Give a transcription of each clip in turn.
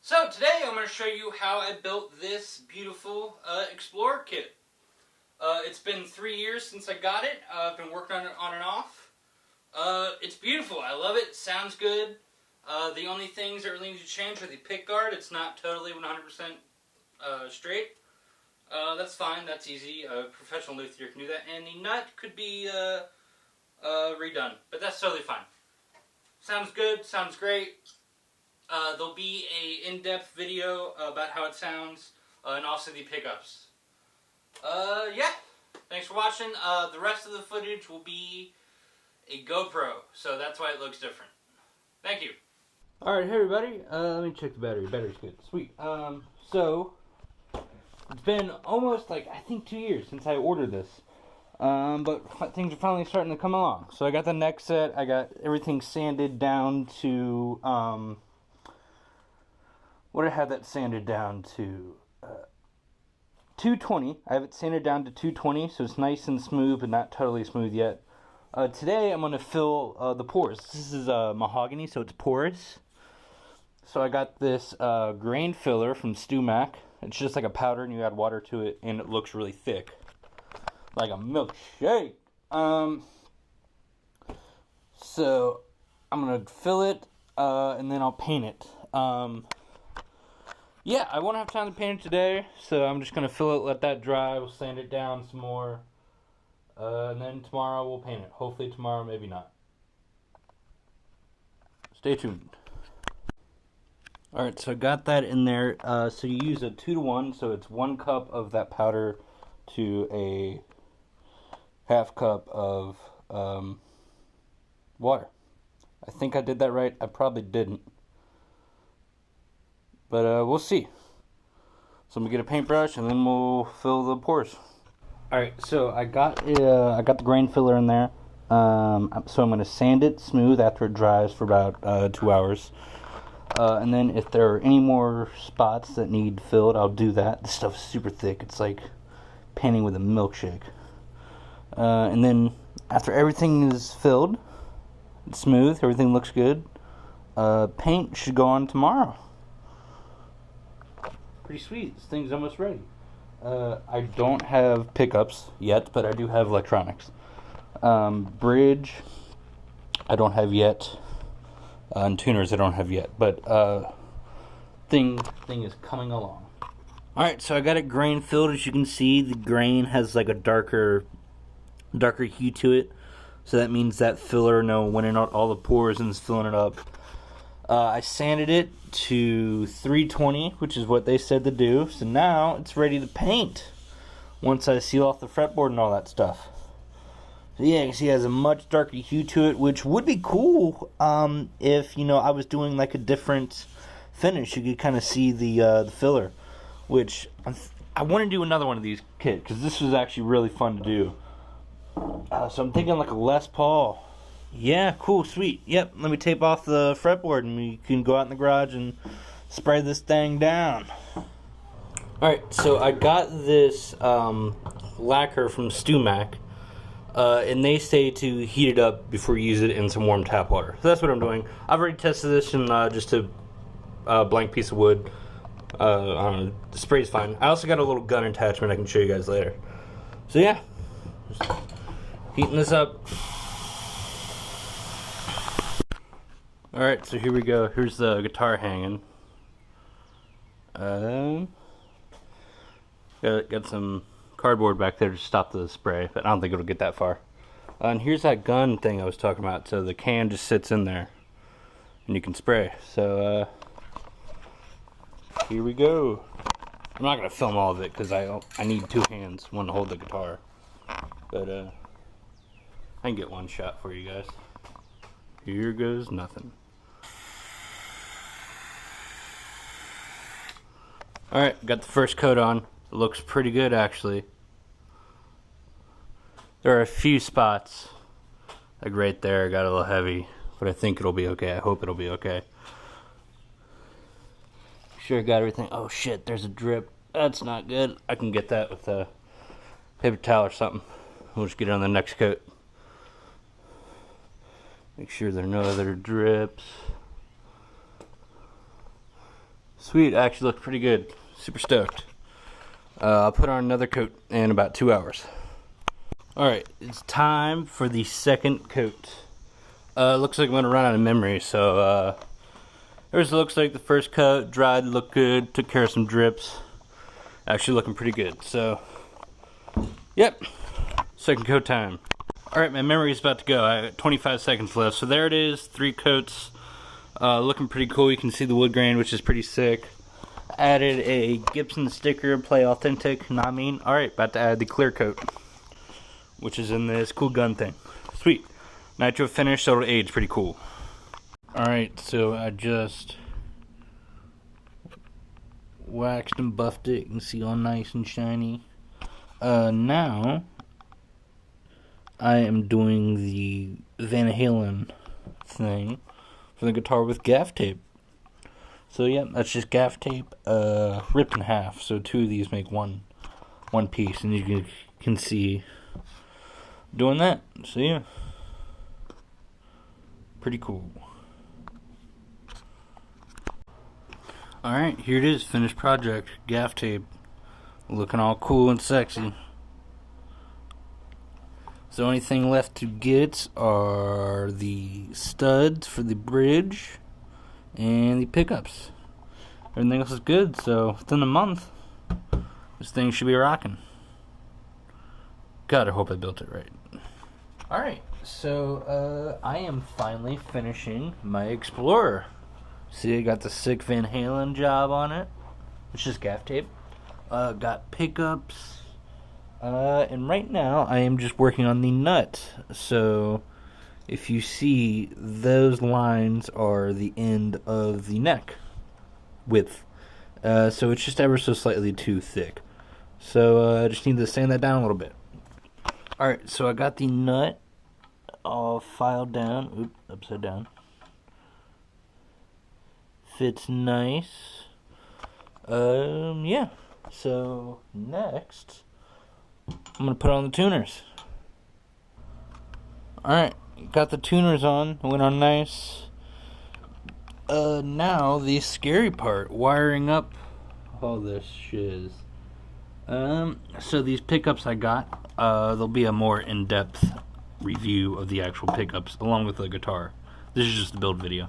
So today I'm going to show you how I built this beautiful Explorer kit. It's been 3 years since I got it. I've been working on it on and off. It's beautiful. I love it. It sounds good. The only things that really need to change are the pick guard. It's not totally 100% straight. That's fine. That's easy. A professional luthier can do that. And the nut could be redone. But that's totally fine. Sounds good. Sounds great. There'll be a in-depth video about how it sounds, and also the pickups. Yeah, thanks for watching. The rest of the footage will be a GoPro, so that's why it looks different. Thank you. Alright, hey everybody, let me check the battery. Battery's good. Sweet. So, it's been almost, I think 2 years since I ordered this. But things are finally starting to come along. So I got the neck set, I got everything sanded down to, what did I have that sanded down to? 220. I have it sanded down to 220, so it's nice and smooth, but not totally smooth yet. Today I'm going to fill the pores. This is mahogany, so it's porous. So I got this grain filler from StewMac. It's just like a powder, and you add water to it, and it looks really thick, like a milkshake. So I'm going to fill it, and then I'll paint it. Yeah, I won't have time to paint it today, so I'm just going to fill it, let that dry, we'll sand it down some more, and then tomorrow we'll paint it. Hopefully tomorrow, maybe not. Stay tuned. Alright, so I got that in there. So you use a 2-to-1, so it's 1 cup of that powder to a half cup of water. I think I did that right. I probably didn't. But we'll see. So I'm gonna get a paintbrush and then we'll fill the pores. Alright, so I got the grain filler in there. So I'm gonna sand it smooth after it dries for about 2 hours. And then if there are any more spots that need filled, I'll do that. This stuff is super thick. It's like painting with a milkshake. And then after everything is filled, it's smooth, everything looks good, paint should go on tomorrow. Pretty sweet. This thing's almost ready. I don't have pickups yet, but I do have electronics. Bridge, I don't have yet. And tuners, I don't have yet. But thing is coming along. Alright, so I got it grain filled. As you can see, the grain has like a darker hue to it. So that means that filler went in all the pores and is filling it up. I sanded it to 320, which is what they said to do. So now it's ready to paint once I seal off the fretboard and all that stuff. So yeah, you can see it has a much darker hue to it, which would be cool if, I was doing like a different finish. You could kind of see the filler, which I want to do another one of these kits because this was actually really fun to do. So I'm thinking like a Les Paul. Yeah, cool, sweet. Yep, let me tape off the fretboard and we can go out in the garage and spray this thing down. Alright, so I got this lacquer from StewMac, and they say to heat it up before you use it in some warm tap water. So that's what I'm doing. I've already tested this in just a blank piece of wood. I don't know, the spray's fine. I also got a little gun attachment I can show you guys later. So yeah, just heating this up. Alright, so here we go. Here's the guitar hanging. Got some cardboard back there to stop the spray, but I don't think it'll get that far. And here's that gun thing I was talking about. So the can just sits in there, and you can spray. So here we go. I'm not gonna film all of it because I need 2 hands, one to hold the guitar. But I can get one shot for you guys. Here goes nothing. Alright, got the first coat on. It looks pretty good actually. There are a few spots, like right there, got a little heavy, but I think it'll be okay. I hope it'll be okay. Sure got everything. Oh shit, there's a drip. That's not good. I can get that with a paper towel or something. We'll just get it on the next coat. Make sure there are no other drips. Sweet, actually looked pretty good. Super stoked. I'll put on another coat in about 2 hours. Alright, it's time for the second coat. Looks like I'm gonna run out of memory, so here's looks like the first coat, dried, looked good, took care of some drips. Actually looking pretty good, so yep, second coat time. Alright, my memory is about to go. I got 25 seconds left, so there it is, 3 coats. Looking pretty cool. You can see the wood grain, which is pretty sick. Added a Gibson sticker, play authentic, not mean. Alright, about to add the clear coat, which is in this cool gun thing. Sweet. Nitro finish, so it'll age pretty cool. Alright, so I just waxed and buffed it. You can see all nice and shiny. Now I am doing the Van Halen thing for the guitar with gaff tape. So yeah, that's just gaff tape ripped in half. So 2 of these make one piece, and you can see doing that. So yeah, pretty cool. Alright, here it is, finished project, gaff tape. Looking all cool and sexy. So only thing left to get are the studs for the bridge and the pickups. Everything else is good, so within a month, this thing should be rocking. God, I hope I built it right. Alright, so I am finally finishing my Explorer. See, I got the sick Van Halen job on it. It's just gaff tape. Got pickups. And right now I am just working on the nut. So if you see, those lines are the end of the neck width. So it's just ever so slightly too thick. So I just need to sand that down a little bit. Alright, so I got the nut all filed down. Oop, upside down. Fits nice. Yeah. So next, I'm gonna put on the tuners. Alright, got the tuners on, went on nice. Now the scary part, wiring up all this shiz. So these pickups I got, there'll be a more in-depth review of the actual pickups along with the guitar. This is just a build video.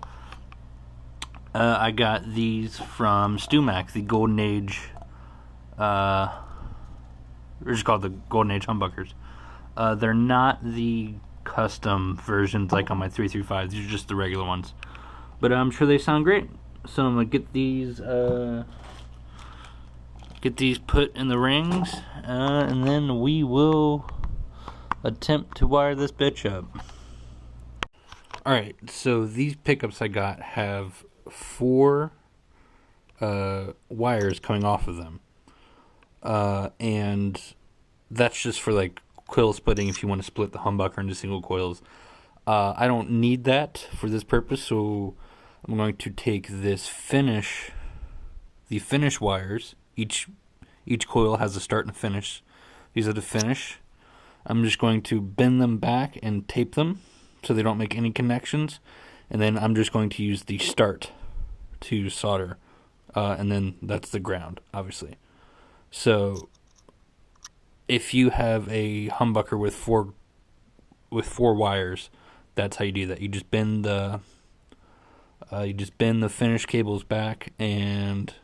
I got these from StewMac, the Golden Age, they're just called the Golden Age humbuckers. They're not the custom versions like on my 335. These are just the regular ones. But I'm sure they sound great. So I'm gonna get these put in the rings, and then we will attempt to wire this bitch up. Alright, so these pickups I got have 4 wires coming off of them. And that's just for like coil splitting if you want to split the humbucker into single coils. I don't need that for this purpose, so I'm going to take the finish wires. Each coil has a start and a finish. These are the finish. I'm just going to bend them back and tape them so they don't make any connections, and then I'm just going to use the start to solder, and then that's the ground, obviously. So if you have a humbucker with four wires, that's how you do that. You just bend the finish cables back and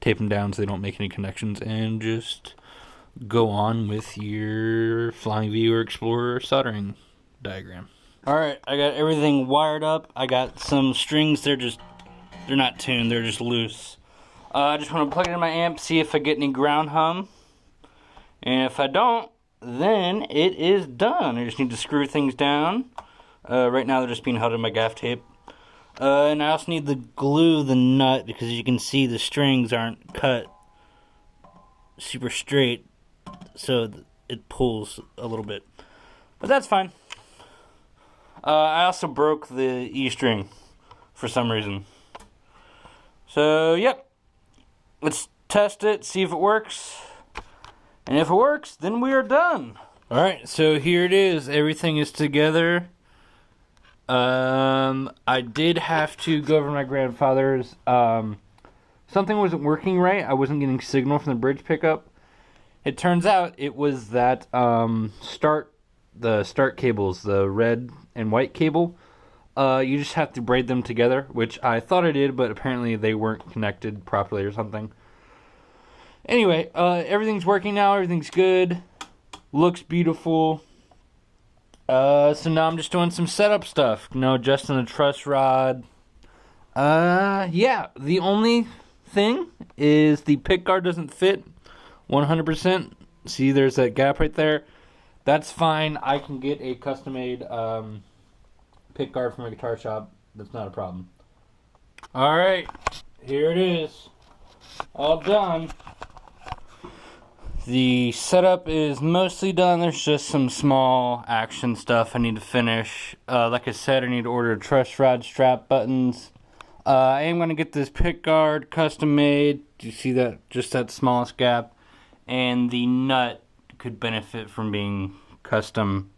tape them down so they don't make any connections, and just go on with your Flying V or Explorer soldering diagram. Alright, I got everything wired up. I got some strings, they're not tuned, they're just loose. I just want to plug it in my amp, see if I get any ground hum. And if I don't, then it is done. I just need to screw things down. Right now they're just being held in my gaff tape. And I also need to glue the nut, because as you can see the strings aren't cut super straight, so it pulls a little bit. But that's fine. I also broke the E string for some reason. So, yep. Let's test it, see if it works. And if it works, then we are done. Alright, so here it is. Everything is together. I did have to go over to my grandfather's, something wasn't working right. I wasn't getting signal from the bridge pickup. It turns out it was that start cables, the red and white cable. You just have to braid them together, which I thought I did, but apparently they weren't connected properly or something. Anyway, everything's working now. Everything's good. Looks beautiful. So now I'm just doing some setup stuff. Adjusting the truss rod. Yeah, the only thing is the pick guard doesn't fit 100%. See, there's that gap right there. That's fine. I can get a custom-made pick guard from a guitar shop. That's not a problem. Alright, here it is. All done. The setup is mostly done. There's just some small action stuff I need to finish. Like I said, I need to order truss rod strap buttons. I am going to get this pick guard custom made. Do you see that? Just that smallest gap. And the nut could benefit from being custom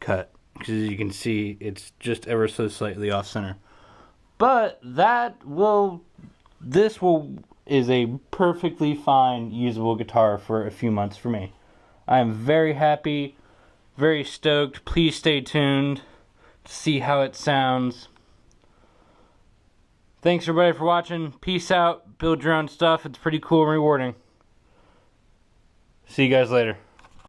cut. Because as you can see, it's just ever so slightly off center. But this is a perfectly fine usable guitar for a few months for me. I am very happy, very stoked. Please stay tuned to see how it sounds. Thanks everybody for watching. Peace out. Build your own stuff. It's pretty cool and rewarding. See you guys later.